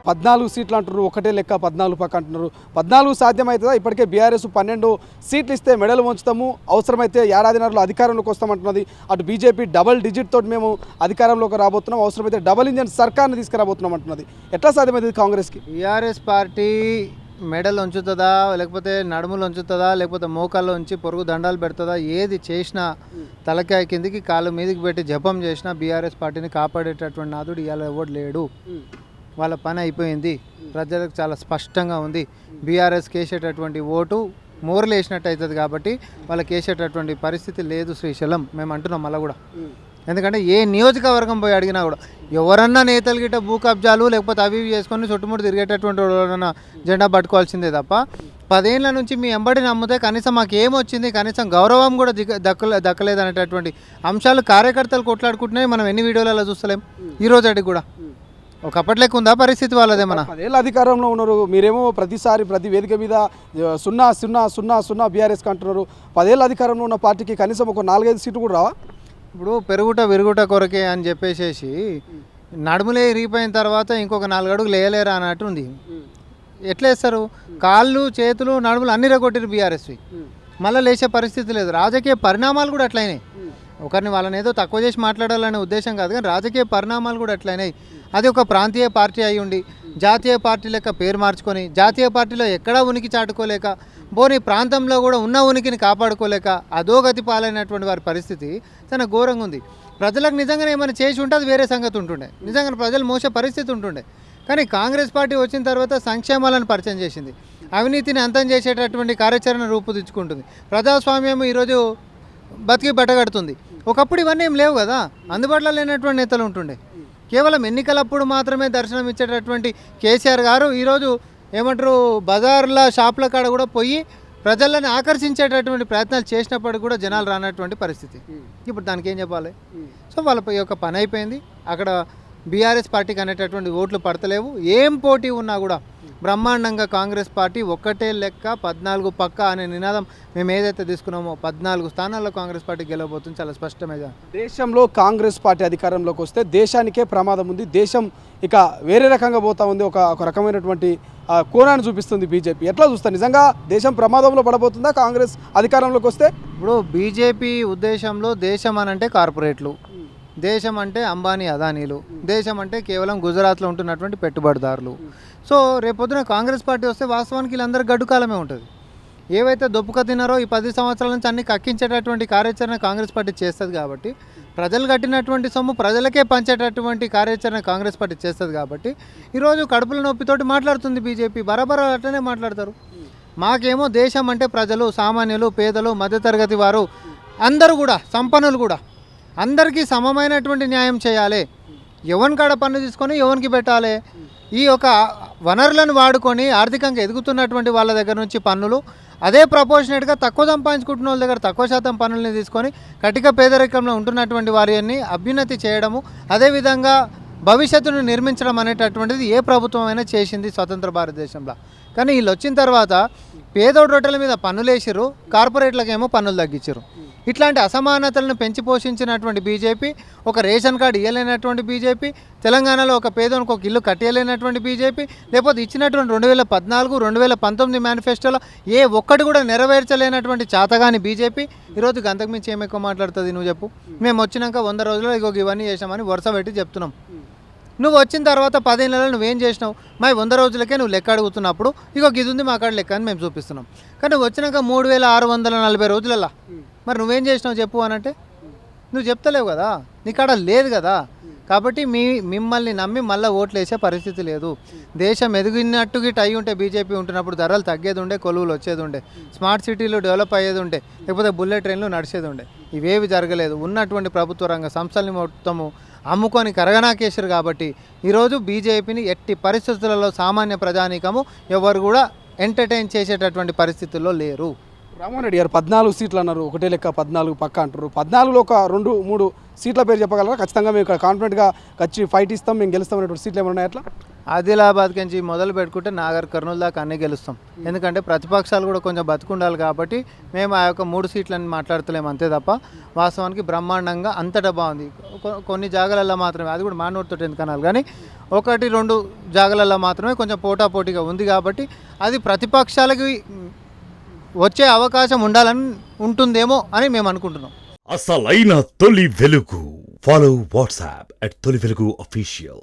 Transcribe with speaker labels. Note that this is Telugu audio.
Speaker 1: 14 సీట్లు అంటున్నారు, ఒకటే లెక్క 14 పక్క అంటున్నారు. 14 సాధ్యమవుతుందా? ఇప్పటికే బీఆర్ఎస్ 12 సీట్లు ఇస్తే మెడలు వంచుతాము, అవసరమైతే ఏడాదిన్నరలో అధికారంలోకి వస్తామంటున్నది. అటు బీజేపీ డబల్ డిజిట్ తోటి మేము అధికారంలోకి రాబోతున్నాం, అవసరమైతే డబల్ ఇంజన్ సర్కార్ని తీసుకురాబోతున్నాం అంటున్నది. ఎట్లా సాధ్యమవుతుంది కాంగ్రెస్కి?
Speaker 2: బీఆర్ఎస్ పార్టీ మెడలు ఉంచుతుందా, లేకపోతే నడుములు ఉంచుతుందా, లేకపోతే మోకాళ్ళు ఉంచి పొరుగు దండాలు పెడుతుందా, ఏది చేసినా తలకాయ కిందికి కాళ్ళు మీదకి పెట్టి జపం చేసినా బీఆర్ఎస్ పార్టీని కాపాడేటటువంటి నాదుడు ఇవాళ ఎవడు లేడు. వాళ్ళ పని అయిపోయింది, ప్రజలకు చాలా స్పష్టంగా ఉంది. బీఆర్ఎస్కి వేసేటటువంటి ఓటు మోర్లు వేసినట్టు అవుతుంది కాబట్టి వాళ్ళకి వేసేటటువంటి పరిస్థితి లేదు శ్రీశైలం. మేము అంటున్నాం మళ్ళీ కూడా. ఎందుకంటే ఏ నియోజకవర్గం పోయి అడిగినా కూడా ఎవరన్నా నేతలు గిట్ట భూ కబ్జాలు లేకపోతే అవి చేసుకొని చుట్టుముట్టు తిరిగేటటువంటి ఎవరన్నా జెండా పట్టుకోవాల్సిందే తప్ప 10 ఏళ్ళ నుంచి మీ ఎంబడి నమ్మితే కనీసం మాకు ఏమొచ్చింది, కనీసం గౌరవం కూడా దక్కలేదు అనేటటువంటి అంశాలు కార్యకర్తలు కొట్లాడుకుంటున్నాయి. మనం ఎన్ని వీడియోలలో చూస్తలేం ఈ రోజు అడిగి కూడా. ఒకప్పటి లెక్క ఉందా పరిస్థితి వాళ్ళదే? మన
Speaker 1: 10 ఏళ్ళ అధికారంలో ఉన్నారు, మీరేమో ప్రతిసారి ప్రతి వేదిక మీద 0-0-0-0 బీఆర్ఎస్కి అంటున్నారు. 10 ఏళ్ళ అధికారంలో ఉన్న పార్టీకి కనీసం ఒక 4-5 సీట్లు కూడా రావా?
Speaker 2: ఇప్పుడు పెరుగుట విరుగుట కొరకే అని చెప్పేసి నడుములే ఇరిగిపోయిన తర్వాత ఇంకొక 4 అడుగులు వేయలేరా అన్నట్టు ఉంది. ఎట్లా వేస్తారు? కాళ్ళు చేతులు నడుములు అన్ని రగొట్టిరు బీఆర్ఎస్వి, మళ్ళీ లేచే పరిస్థితి లేదు. రాజకీయ పరిణామాలు కూడా అట్లయినాయి. ఒకరిని వాళ్ళని ఏదో తక్కువ చేసి మాట్లాడాలనే ఉద్దేశం కాదు, కానీ రాజకీయ పరిణామాలు కూడా అట్లయినాయి. అది ఒక ప్రాంతీయ పార్టీ అయి ఉండి జాతీయ పార్టీ లెక్క పేరు మార్చుకొని జాతీయ పార్టీలో ఎక్కడా ఉనికి చాటుకోలేక పోనీ ప్రాంతంలో కూడా ఉన్న ఉనికిని కాపాడుకోలేక అధోగతి పాలైనటువంటి వారి పరిస్థితి చాలా ఘోరంగా ఉంది. ప్రజలకు నిజంగానే ఏమైనా చేసి ఉంటే అది వేరే సంగతి ఉంటుండే, నిజంగా ప్రజలు మోసే పరిస్థితి ఉంటుండే. కానీ కాంగ్రెస్ పార్టీ వచ్చిన తర్వాత సంక్షేమాలను పరిచయం చేసింది, అవినీతిని అంతం చేసేటటువంటి కార్యాచరణ రూపుదిద్దుకుంటుంది, ప్రజాస్వామ్యం ఈరోజు బతికి బట్టగడుతుంది. ఒకప్పుడు ఇవన్నీ ఏం లేవు కదా, అందుబాటులో లేనటువంటి నేతలు ఉంటుండే. కేవలం ఎన్నికలప్పుడు మాత్రమే దర్శనం ఇచ్చేటటువంటి కేసీఆర్ గారు ఈరోజు ఏమంటారు బజార్ల షాపుల కాడ కూడా పోయి ప్రజలను ఆకర్షించేటటువంటి ప్రయత్నాలు చేసినప్పటికీ కూడా జనాలు రానటువంటి పరిస్థితి. ఇప్పుడు దానికి ఏం చెప్పాలి? సో వాళ్ళ యొక్క పని అయిపోయింది. అక్కడ బీఆర్ఎస్ పార్టీకి అనేటటువంటి ఓట్లు పడతలేవు. ఏం పోటీ ఉన్నా కూడా బ్రహ్మాండంగా కాంగ్రెస్ పార్టీ ఒక్కటే లెక్క 14 పక్క అనే నినాదం మేము ఏదైతే తీసుకున్నామో 14 స్థానాల్లో కాంగ్రెస్ పార్టీ గెలవబోతుంది చాలా స్పష్టంగా.
Speaker 1: దేశంలో కాంగ్రెస్ పార్టీ అధికారంలోకి వస్తే దేశానికే ప్రమాదం ఉంది, దేశం ఇక వేరే రకంగా పోతా ఉంది, ఒక రకమైనటువంటి కోణాన్ని చూపిస్తుంది బీజేపీ. ఎట్లా చూస్తారు? నిజంగా దేశం ప్రమాదంలో పడబోతుందా కాంగ్రెస్ అధికారంలోకి వస్తే?
Speaker 2: ఇప్పుడు బీజేపీ ఉద్దేశంలో దేశం అనంటే కార్పొరేట్లు, దేశం అంటే అంబానీ అదానీలు, దేశం అంటే కేవలం గుజరాత్లో ఉంటున్నటువంటి పెట్టుబడిదారులు. సో రేపొద్దున కాంగ్రెస్ పార్టీ వస్తే వాస్తవానికి వీళ్ళందరూ గడ్డు కాలమే ఉంటుంది. ఏవైతే దొప్పుక తిన్నారో ఈ 10 సంవత్సరాల నుంచి అన్ని కక్కించేటటువంటి కార్యాచరణ కాంగ్రెస్ పార్టీ చేస్తుంది కాబట్టి, ప్రజలు కట్టినటువంటి సొమ్ము ప్రజలకే పంచేటటువంటి కార్యాచరణ కాంగ్రెస్ పార్టీ చేస్తుంది కాబట్టి ఈరోజు కడుపుల నొప్పితోటి మాట్లాడుతుంది బీజేపీ. బరాబరా అట్లనే మాట్లాడతారు. మాకేమో దేశం అంటే ప్రజలు, సామాన్యులు, పేదలు, మధ్యతరగతి వారు అందరూ కూడా, సంపన్నులు కూడా అందరికీ సమమైనటువంటి న్యాయం చేయాలి. ఎవరి కాడ పన్ను తీసుకొని ఎవరికి పెట్టాలి? ఈ యొక్క వనరులను వాడుకొని ఆర్థికంగా ఎదుగుతున్నటువంటి వాళ్ళ దగ్గర నుంచి పన్నులు, అదే ప్రపోర్షనేట్గా తక్కువ సంపాదించుకుంటున్న వాళ్ళ దగ్గర తక్కువ శాతం పన్నుల్ని తీసుకొని కటిక పేదరికంలో ఉంటున్నటువంటి వారిని అభ్యున్నతి చేయడము, అదేవిధంగా భవిష్యత్తును నిర్మించడం అనేటటువంటిది ఏ ప్రభుత్వం అయినా చేసింది స్వతంత్ర భారతదేశంలో. కానీ వీళ్ళు వచ్చిన తర్వాత పేదోడు రొట్టెల మీద పన్నులు వేసిర్రు, కార్పొరేట్లకేమో పన్నులు తగ్గించారు. ఇట్లాంటి అసమానతలను పెంచి పోషించినటువంటి బీజేపీ, ఒక రేషన్ కార్డు ఇవ్వలేనటువంటి బీజేపీ, తెలంగాణలో ఒక పేదోనికి ఒక ఇల్లు కట్టేయలేనటువంటి బీజేపీ, లేకపోతే ఇచ్చినటువంటి 2014, 2019 మేనిఫెస్టోలో ఏ ఒక్కటి కూడా నెరవేర్చలేనటువంటి చాతగాని బీజేపీ ఈరోజు గంతకుమించి ఏమి ఎక్కువ మాట్లాడుతుంది? నువ్వు చెప్పు. మేము వచ్చినాక 100 రోజుల్లో ఇవన్నీ చేసామని వరుస పెట్టి చెప్తున్నాం. నువ్వు వచ్చిన తర్వాత 10 నెలలు నువ్వేం చేసినావు? మా 100 రోజులకే నువ్వు లెక్క అడుగుతున్నప్పుడు ఇది ఉంది మా కాడ లెక్క అని మేము చూపిస్తున్నాం. కానీ నువ్వు వచ్చినాక 3640 రోజులలా మరి నువ్వేం చేసినావు చెప్పు అనంటే నువ్వు చెప్తలేవు కదా, నీ కాడ లేదు కదా. కాబట్టి మిమ్మల్ని నమ్మి మళ్ళీ ఓట్లు వేసే పరిస్థితి లేదు. దేశం ఎదిగినట్టు గిట్ అయి ఉంటే బీజేపీ ఉంటున్నప్పుడు ధరలు తగ్గేది ఉండే, కొలువులు వచ్చేది ఉండే, స్మార్ట్ సిటీలు డెవలప్ అయ్యేది ఉండే, లేకపోతే బుల్లెట్ ట్రైన్లు నడిచేది ఉండే. ఇవేవి జరగలేదు. ఉన్నటువంటి ప్రభుత్వ రంగ సంస్థల్ని మొత్తము అమ్ముకొని కరగనాకేశారు కాబట్టి ఈరోజు బీజేపీని ఎట్టి పరిస్థితులలో సామాన్య ప్రజానీకము ఎవరు కూడా ఎంటర్టైన్ చేసేటటువంటి పరిస్థితుల్లో లేరు.
Speaker 1: రామ్మోహన్ రెడ్డి గారు 14 సీట్లు అన్నారు, ఒకటే లెక్క 14 పక్క అంటారు. 14లో ఒక 2-3 సీట్ల పేరు చెప్పగలరా? ఖచ్చితంగా మేము ఇక్కడ కాన్ఫిడెంట్గా ఫైట్ ఇస్తాం, మేము గెలుస్తాం అనేటువంటి సీట్లు ఏమైనా ఉన్నాయి అట్లా?
Speaker 2: ఆదిలాబాద్ నుంచి మొదలు పెట్టుకుంటే నాగర్ కర్నూలు దాకా అన్నీ గెలుస్తాం. ఎందుకంటే ప్రతిపక్షాలు కూడా కొంచెం బతుకుండాలి కాబట్టి మేము ఆ యొక్క 3 సీట్లని మాట్లాడతలేము అంతే తప్ప వాస్తవానికి బ్రహ్మాండంగా అంతటా బాగుంది. కొన్ని జాగాలలో మాత్రమే, అది కూడా మానూరుతో ఎందుకనాలి కానీ 1-2 జాగాలలో మాత్రమే కొంచెం పోటాపోటీగా ఉంది కాబట్టి అది ప్రతిపక్షాలకి వచ్చే అవకాశం ఉంటుందేమో అని మేము అనుకుంటున్నాం.
Speaker 3: అసలైన తొలి వెలుగు. ఫాలో వాట్సాప్ @తొలి వెలుగు official.